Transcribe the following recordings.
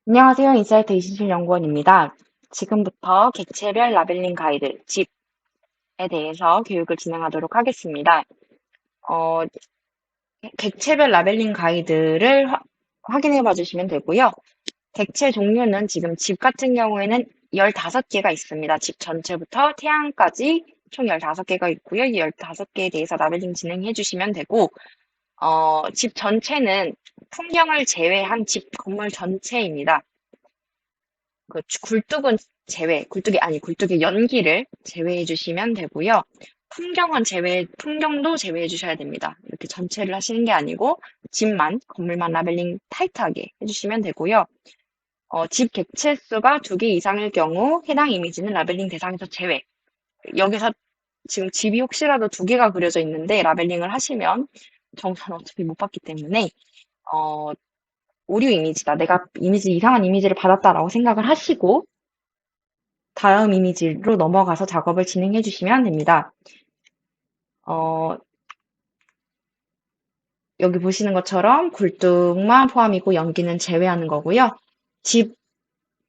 안녕하세요. 인사이트 27연구원입니다. 지금부터 객체별 라벨링 가이드, 집에 대해서 교육을 진행하도록 하겠습니다. 어, 객체별 라벨링 가이드를 확인해 봐 주시면 되고요. 객체 종류는 지금 집 같은 경우에는 15개가 있습니다. 집 전체부터 태양까지 총 15개가 있고요. 이 15개에 대해서 라벨링 진행해 주시면 되고, 집 전체는 풍경을 제외한 집 건물 전체입니다. 굴뚝은 굴뚝의 연기를 제외해 주시면 되고요. 풍경도 제외해 주셔야 됩니다. 이렇게 전체를 하시는 게 아니고, 건물만 라벨링 타이트하게 해주시면 되고요. 집 객체 수가 2개 이상일 경우 해당 이미지는 라벨링 대상에서 제외. 여기서 지금 집이 혹시라도 2개가 그려져 있는데 라벨링을 하시면 정산 어차피 못 받기 때문에, 어, 오류 이미지다. 내가 이상한 이미지를 받았다라고 생각을 하시고, 다음 이미지로 넘어가서 작업을 진행해 주시면 됩니다. 어, 여기 보시는 것처럼 굴뚝만 포함이고 연기는 제외하는 거고요. 집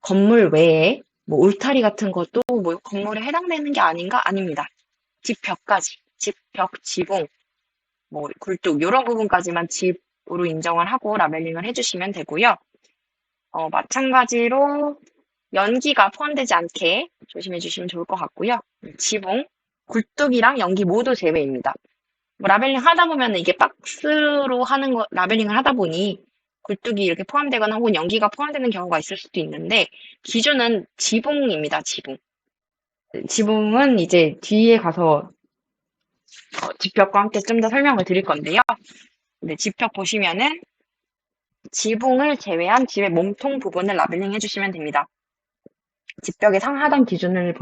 건물 외에 뭐 울타리 같은 것도 뭐 건물에 해당되는 게 아닌가? 아닙니다. 집 벽까지, 집 벽, 지붕, 뭐 굴뚝 이런 부분까지만 집으로 인정을 하고 라벨링을 해주시면 되고요. 마찬가지로 연기가 포함되지 않게 조심해 주시면 좋을 것 같고요. 지붕, 굴뚝이랑 연기 모두 제외입니다. 뭐 라벨링 하다 보면 이게 박스로 라벨링을 하다 보니 굴뚝이 이렇게 포함되거나 혹은 연기가 포함되는 경우가 있을 수도 있는데, 기준은 지붕입니다, 지붕. 지붕은 이제 뒤에 가서 지표과 함께 좀 더 설명을 드릴 건데요. 네, 지표 보시면은 지붕을 제외한 집의 몸통 부분을 라벨링 해주시면 됩니다. 집벽의 상하단 기준을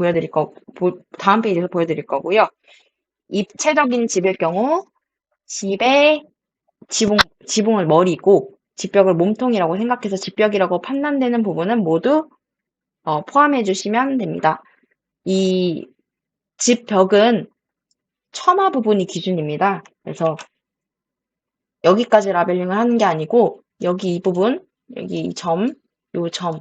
다음 페이지에서 보여드릴 거고요. 입체적인 집일 경우 집의 지붕, 지붕을 머리고 집벽을 몸통이라고 생각해서 집벽이라고 판단되는 부분은 모두 포함해 주시면 됩니다. 이 집벽은 처마 부분이 기준입니다. 그래서 여기까지 라벨링을 하는 게 아니고 여기 이 부분, 여기 이 점, 요 점,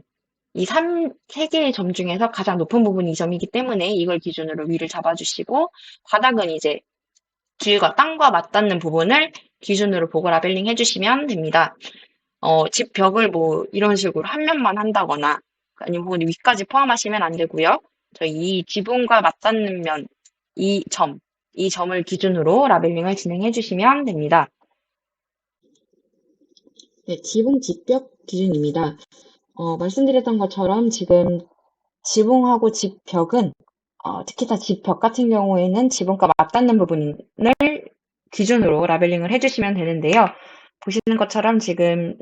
세 개의 점 중에서 가장 높은 부분이 이 점이기 때문에 이걸 기준으로 위를 잡아주시고, 바닥은 이제 길과 땅과 맞닿는 부분을 기준으로 보고 라벨링 해주시면 됩니다. 집 벽을 뭐 이런 식으로 한 면만 한다거나 아니면 혹은 위까지 포함하시면 안 되고요. 저희 이 지붕과 맞닿는 면, 이 점, 이 점을 기준으로 라벨링을 진행해 주시면 됩니다. 네, 지붕 집벽 기준입니다. 말씀드렸던 것처럼 지금 지붕하고 집벽은 특히 다 집벽 같은 경우에는 지붕과 맞닿는 부분을 기준으로 라벨링을 해주시면 되는데요. 보시는 것처럼 지금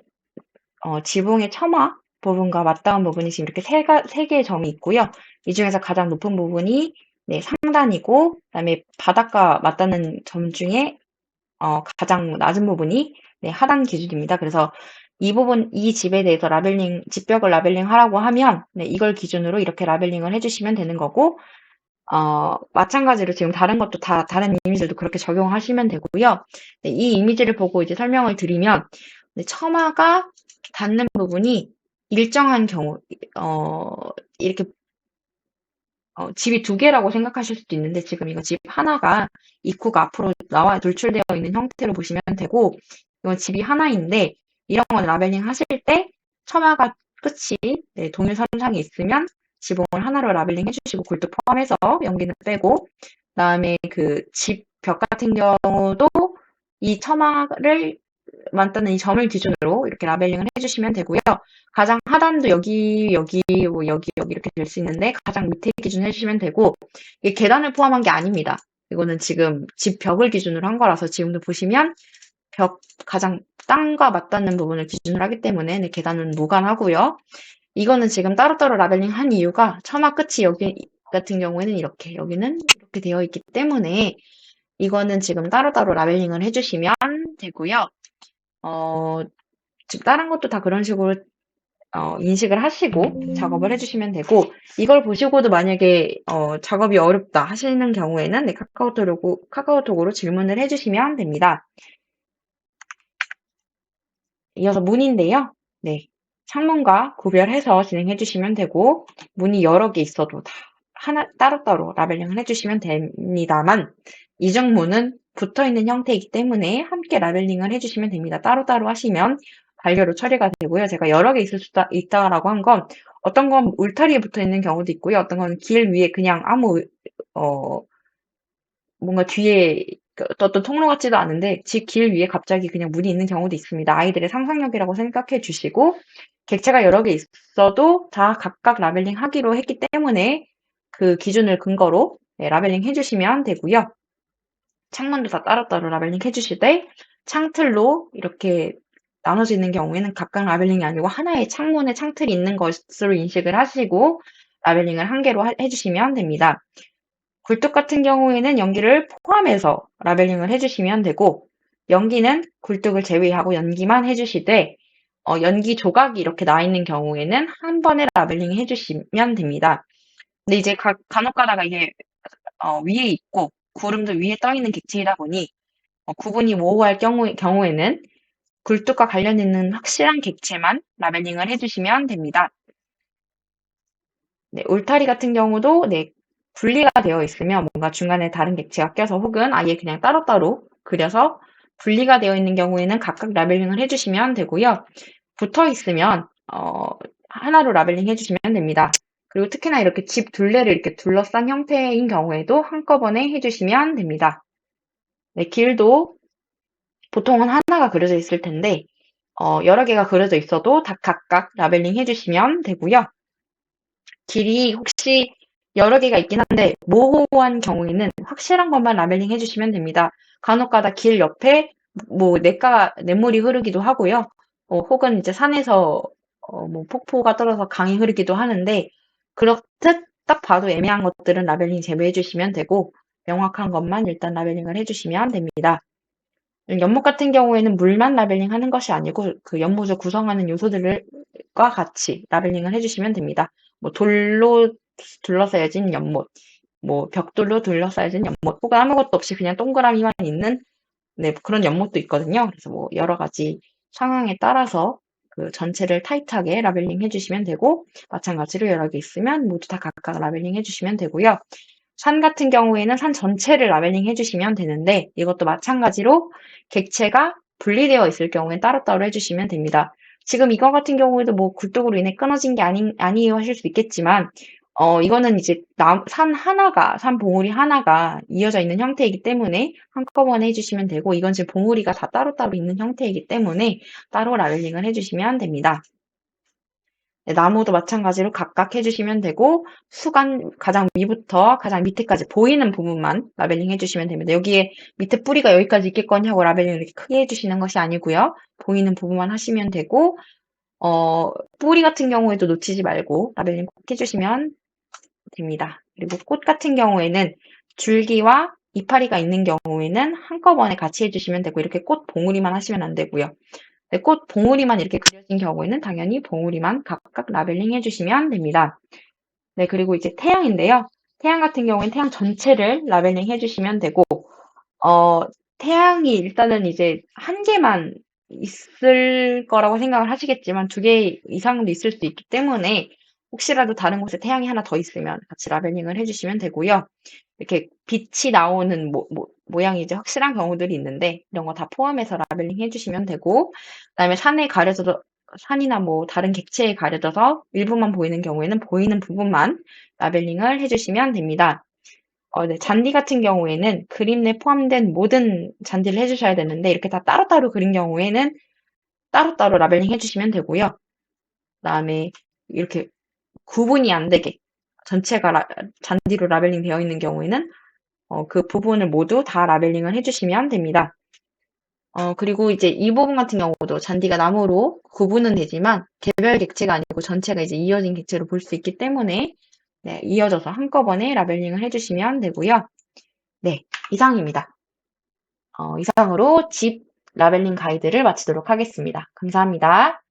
지붕의 처마 부분과 맞닿은 부분이 지금 이렇게 세 개의 점이 있고요. 이 중에서 가장 높은 부분이 네, 상단이고, 그다음에 바닥과 맞닿는 점 중에 가장 낮은 부분이 네, 하단 기준입니다. 그래서 이 집에 대해서 집벽을 라벨링 하라고 하면 네, 이걸 기준으로 이렇게 라벨링을 해주시면 되는 거고, 마찬가지로 지금 다른 이미지들도 그렇게 적용하시면 되고요. 네, 이 이미지를 보고 이제 설명을 드리면, 네, 처마가 닿는 부분이 일정한 경우, 이렇게, 집이 2개라고 생각하실 수도 있는데, 지금 이거 집 하나가 입구가 앞으로 돌출되어 있는 형태로 보시면 되고, 이건 집이 하나인데, 이런 건 라벨링 하실 때, 처마가 끝이 네, 동일선상에 있으면, 지붕을 하나로 라벨링 해주시고, 굴도 포함해서 연기는 빼고, 그다음에 그 집 벽 같은 경우도 이 처마를 맞닿는 이 점을 기준으로 이렇게 라벨링을 해주시면 되고요. 가장 하단도 뭐 여기 이렇게 될 수 있는데 가장 밑에 기준 해주시면 되고, 이게 계단을 포함한 게 아닙니다. 이거는 지금 집 벽을 기준으로 한 거라서 지금도 보시면 가장 땅과 맞닿는 부분을 기준으로 하기 때문에 네, 계단은 무관하고요. 이거는 지금 따로따로 라벨링 한 이유가 처마 끝이 여기 같은 경우에는 여기는 이렇게 되어 있기 때문에 이거는 지금 따로따로 라벨링을 해주시면 되고요. 지금 다른 것도 다 그런 식으로 인식을 하시고 작업을 해주시면 되고, 이걸 보시고도 만약에 작업이 어렵다 하시는 경우에는 네, 카카오톡으로 질문을 해주시면 됩니다. 이어서 문인데요. 네. 창문과 구별해서 진행해 주시면 되고, 문이 여러 개 있어도 다 따로따로 라벨링을 해주시면 됩니다만, 이중문은 붙어있는 형태이기 때문에 함께 라벨링을 해주시면 됩니다. 따로따로 하시면 반려로 처리가 되고요. 제가 여러 개 있을 수 있다라고 한 건, 어떤 건 울타리에 붙어 있는 경우도 있고요. 어떤 건 길 위에 그냥 뭔가 뒤에 어떤 통로 같지도 않은데 집 길 위에 갑자기 그냥 문이 있는 경우도 있습니다. 아이들의 상상력이라고 생각해 주시고, 객체가 여러 개 있어도 다 각각 라벨링 하기로 했기 때문에 그 기준을 근거로 라벨링 해주시면 되고요. 창문도 다 따로따로 라벨링 해주시되, 창틀로 이렇게 나눠져 있는 경우에는 각각 라벨링이 아니고 하나의 창문에 창틀이 있는 것으로 인식을 하시고 라벨링을 한 개로 해주시면 됩니다. 굴뚝 같은 경우에는 연기를 포함해서 라벨링을 해주시면 되고, 연기는 굴뚝을 제외하고 연기만 해주시되, 연기 조각이 이렇게 나 있는 경우에는 한 번에 라벨링 해주시면 됩니다. 근데 이제 간혹 가다가 이게 위에 있고 구름도 위에 떠 있는 객체이다 보니 구분이 모호할 경우에는 굴뚝과 관련 있는 확실한 객체만 라벨링을 해주시면 됩니다. 네, 울타리 같은 경우도 분리가 되어 있으면 뭔가 중간에 다른 객체가 껴서 혹은 아예 그냥 따로따로 그려서 분리가 되어 있는 경우에는 각각 라벨링을 해주시면 되고요. 붙어 있으면 하나로 라벨링 해주시면 됩니다. 그리고 특히나 이렇게 집 둘레를 이렇게 둘러싼 형태인 경우에도 한꺼번에 해주시면 됩니다. 네, 길도 보통은 하나가 그려져 있을 텐데 여러 개가 그려져 있어도 다 각각 라벨링 해주시면 되고요. 길이 혹시 여러 개가 있긴 한데 모호한 경우에는 확실한 것만 라벨링 해주시면 됩니다. 간혹가다 길 옆에 냇물이 흐르기도 하고요. 혹은 이제 산에서 폭포가 떨어져서 강이 흐르기도 하는데, 그렇듯 딱 봐도 애매한 것들은 라벨링 제외해 주시면 되고, 명확한 것만 일단 라벨링을 해주시면 됩니다. 연못 같은 경우에는 물만 라벨링 하는 것이 아니고 그 연못을 구성하는 요소들과 같이 라벨링을 해주시면 됩니다. 돌로 둘러싸여진 연못, 벽돌로 둘러싸여진 연못, 혹은 아무것도 없이 그냥 동그라미만 있는 그런 연못도 있거든요. 그래서 여러 가지 상황에 따라서 그 전체를 타이트하게 라벨링 해주시면 되고, 마찬가지로 여러 개 있으면 모두 다 각각 라벨링 해주시면 되고요. 산 같은 경우에는 산 전체를 라벨링 해주시면 되는데, 이것도 마찬가지로 객체가 분리되어 있을 경우에 따로따로 해주시면 됩니다. 지금 이거 같은 경우에도 굴뚝으로 인해 끊어진 게 아니에요 하실 수 있겠지만, 이거는 이제 산 봉우리 하나가 이어져 있는 형태이기 때문에 한꺼번에 해주시면 되고, 이건 지금 봉우리가 다 따로따로 있는 형태이기 때문에 따로 라벨링을 해주시면 됩니다. 네, 나무도 마찬가지로 각각 해주시면 되고, 수간 가장 위부터 가장 밑에까지 보이는 부분만 라벨링 해주시면 됩니다. 여기에 밑에 뿌리가 여기까지 있겠거니 하고 라벨링을 이렇게 크게 해주시는 것이 아니고요. 보이는 부분만 하시면 되고, 뿌리 같은 경우에도 놓치지 말고 라벨링 꼭 해주시면 됩니다. 그리고 꽃 같은 경우에는 줄기와 이파리가 있는 경우에는 한꺼번에 같이 해주시면 되고, 이렇게 꽃 봉우리만 하시면 안 되고요. 꽃 봉우리만 이렇게 그려진 경우에는 당연히 봉우리만 각각 라벨링 해주시면 됩니다. 네, 그리고 이제 태양인데요. 태양 같은 경우에는 태양 전체를 라벨링 해주시면 되고, 태양이 일단은 이제 한 개만 있을 거라고 생각을 하시겠지만 두 개 이상도 있을 수 있기 때문에 혹시라도 다른 곳에 태양이 하나 더 있으면 같이 라벨링을 해주시면 되고요. 이렇게 빛이 나오는 모양이 이제 확실한 경우들이 있는데 이런 거 다 포함해서 라벨링 해주시면 되고, 그다음에 산이나 다른 객체에 가려져서 일부만 보이는 경우에는 보이는 부분만 라벨링을 해주시면 됩니다. 네, 잔디 같은 경우에는 그림 내에 포함된 모든 잔디를 해주셔야 되는데, 이렇게 다 따로따로 그린 경우에는 따로따로 라벨링 해주시면 되고요. 그다음에 이렇게 구분이 안 되게 전체가 잔디로 라벨링 되어 있는 경우에는 그 부분을 모두 다 라벨링을 해주시면 됩니다. 그리고 이제 이 부분 같은 경우도 잔디가 나무로 구분은 되지만 개별 객체가 아니고 전체가 이제 이어진 객체로 볼 수 있기 때문에 네, 이어져서 한꺼번에 라벨링을 해주시면 되고요. 네, 이상입니다. 이상으로 집 라벨링 가이드를 마치도록 하겠습니다. 감사합니다.